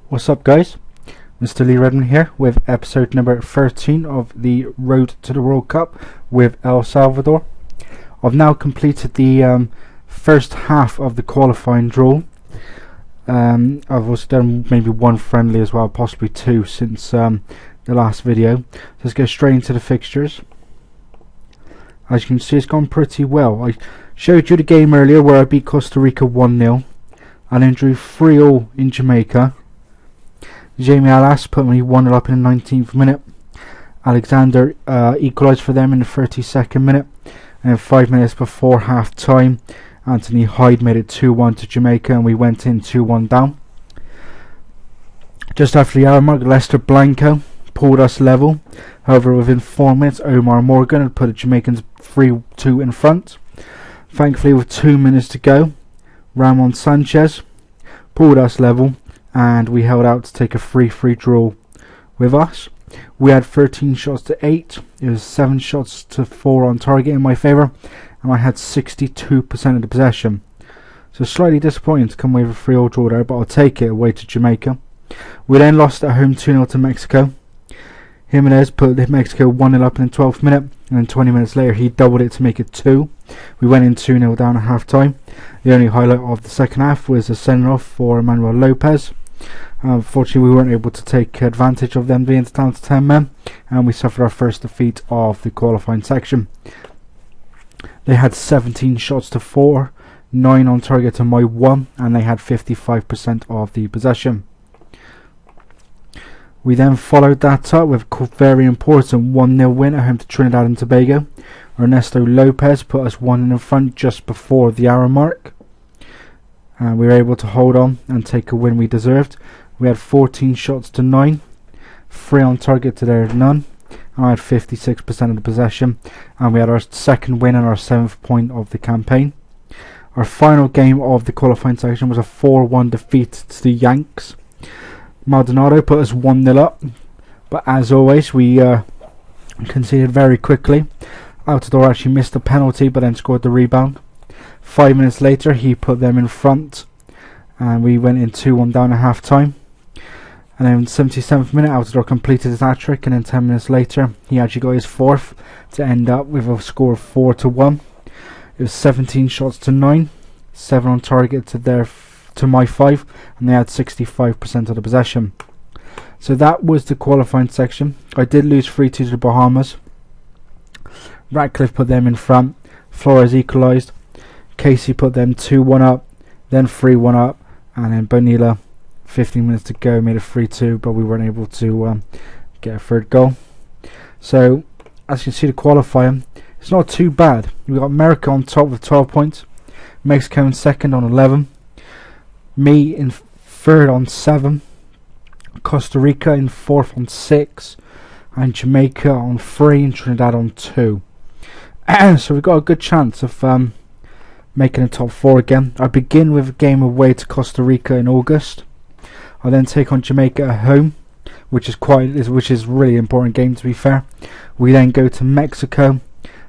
What's up, guys? Mr. Lee Redmond here with episode number 13 of the Road to the World Cup with El Salvador. I've now completed the first half of the qualifying draw. I've also done maybe one friendly as well, possibly two since the last video. So let's go straight into the fixtures. As you can see, it's gone pretty well. I showed you the game earlier where I beat Costa Rica 1-0 and then drew 3-3 in Jamaica. Jamie Alas put me 1-0 up in the 19th minute. Alexander equalised for them in the 32nd minute. And then 5 minutes before half time, Anthony Hyde made it 2-1 to Jamaica and we went in 2-1 down. Just after the hour mark, Lester Blanco pulled us level. However, within 4 minutes, Omar Morgan had put the Jamaicans 3-2 in front. Thankfully, with 2 minutes to go, Ramon Sanchez pulled us level and we held out to take a 3-3 draw with us. We had 13 shots to 8. It was 7 shots to 4 on target in my favour, and I had 62% of the possession. So slightly disappointing to come away with a 3-3 draw there, but I'll take it away to Jamaica. We then lost at home 2-0 to Mexico. Jimenez put Mexico 1-0 up in the 12th minute, and then 20 minutes later he doubled it to make it 2. We went in 2-0 down at half time. The only highlight of the second half was a send-off for Emmanuel Lopez. Unfortunately, we weren't able to take advantage of them being down to 10 men, and we suffered our first defeat of the qualifying section. They had 17 shots to 4, 9 on target to my 1, and they had 55% of the possession. We then followed that up with a very important 1-0 win at home to Trinidad and Tobago. Ernesto Lopez put us 1 in front just before the hour mark. We were able to hold on and take a win we deserved. We had 14 shots to 9, 3 on target to their none, and I had 56% of the possession, and we had our second win and our 7th point of the campaign. Our final game of the qualifying section was a 4-1 defeat to the Yanks. Maldonado put us 1-0 up, but as always we conceded very quickly. Altidore actually missed the penalty but then scored the rebound. 5 minutes later he put them in front and we went in 2-1 down at half time. And then 77th minute Altidore completed his hat-trick, and then 10 minutes later he actually got his 4th to end up with a score of 4-1. It was 17 shots to 9, 7 on target to my 5, and they had 65% of the possession. So that was the qualifying section. I did lose 3-2 to the Bahamas. Ratcliffe put them in front, Flores equalised, Casey put them 2-1 up, then 3-1 up, and then Bonilla, 15 minutes to go, made it 3-2, but we weren't able to get a third goal. So as you can see, the qualifying, it's not too bad. We got America on top with 12 points, Mexico in second on 11, me in third on 7, Costa Rica in fourth on 6, and Jamaica on 3 and Trinidad on 2. So we've got a good chance of making the top 4 again. I begin with a game away to Costa Rica in August. I then take on Jamaica at home, which is really important game to be fair. We then go to Mexico,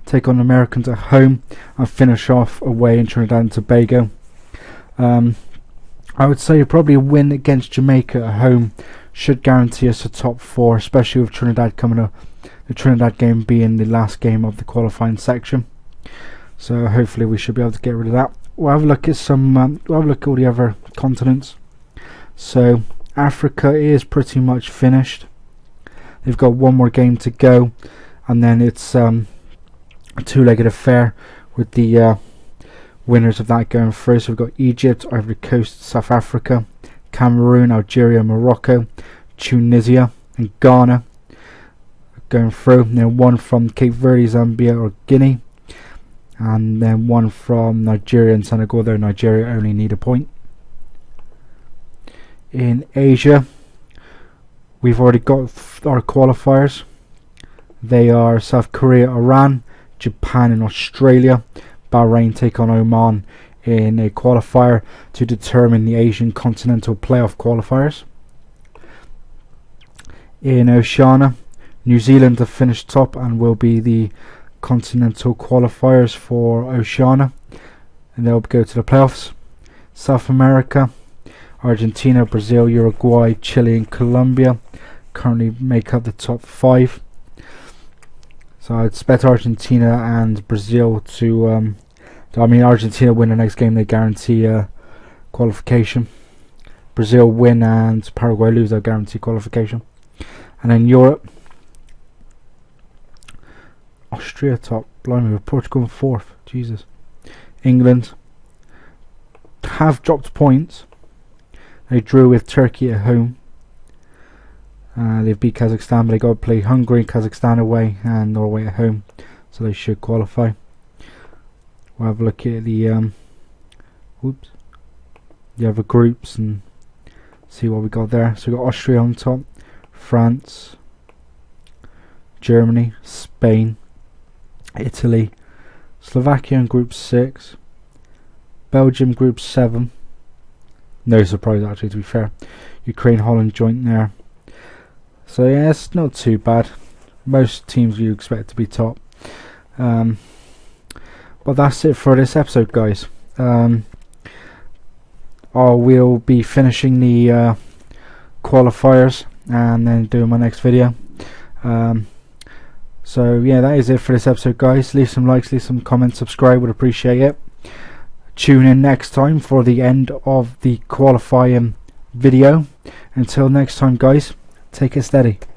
take on Americans at home, and finish off away in Trinidad and Tobago. I would say probably a win against Jamaica at home should guarantee us a top 4, especially with Trinidad coming up. The Trinidad game being the last game of the qualifying section. So hopefully we should be able to get rid of that. We'll have a look at all the other continents. So Africa is pretty much finished. They've got one more game to go, and then it's a two-legged affair with the winners of that going through. So we've got Egypt, Ivory Coast, South Africa, Cameroon, Algeria, Morocco, Tunisia, and Ghana going through. And then one from Cape Verde, Zambia, or Guinea. And then one from Nigeria and Senegal, though Nigeria only need a point. In Asia, we've already got our qualifiers. They are South Korea, Iran, Japan and Australia. Bahrain take on Oman in a qualifier to determine the Asian Continental Playoff qualifiers. In Oceania, New Zealand have finished top and will be the continental qualifiers for Oceania, and they'll go to the playoffs. South America, Argentina, Brazil, Uruguay, Chile and Colombia currently make up the top 5. So I'd expect Argentina and Brazil to Argentina win the next game, they guarantee qualification. Brazil win and Paraguay lose, they'll guarantee qualification. And then Europe, Austria top, blimey, with Portugal in 4th, Jesus. England have dropped points. They drew with Turkey at home. They've beat Kazakhstan, but they got to play Hungary, Kazakhstan away, and Norway at home, so they should qualify. We'll have a look at the other groups and see what we got there. So we got Austria on top, France, Germany, Spain, Italy, Slovakia in Group 6, Belgium Group 7. No surprise actually, to be fair. Ukraine, Holland joint there. So yeah, it's not too bad. Most teams you expect to be top. But that's it for this episode, guys. I will be finishing the qualifiers and then doing my next video. So yeah, that is it for this episode, guys. Leave some likes, leave some comments, subscribe, would appreciate it. Tune in next time for the end of the qualifying video. Until next time, guys, take it steady.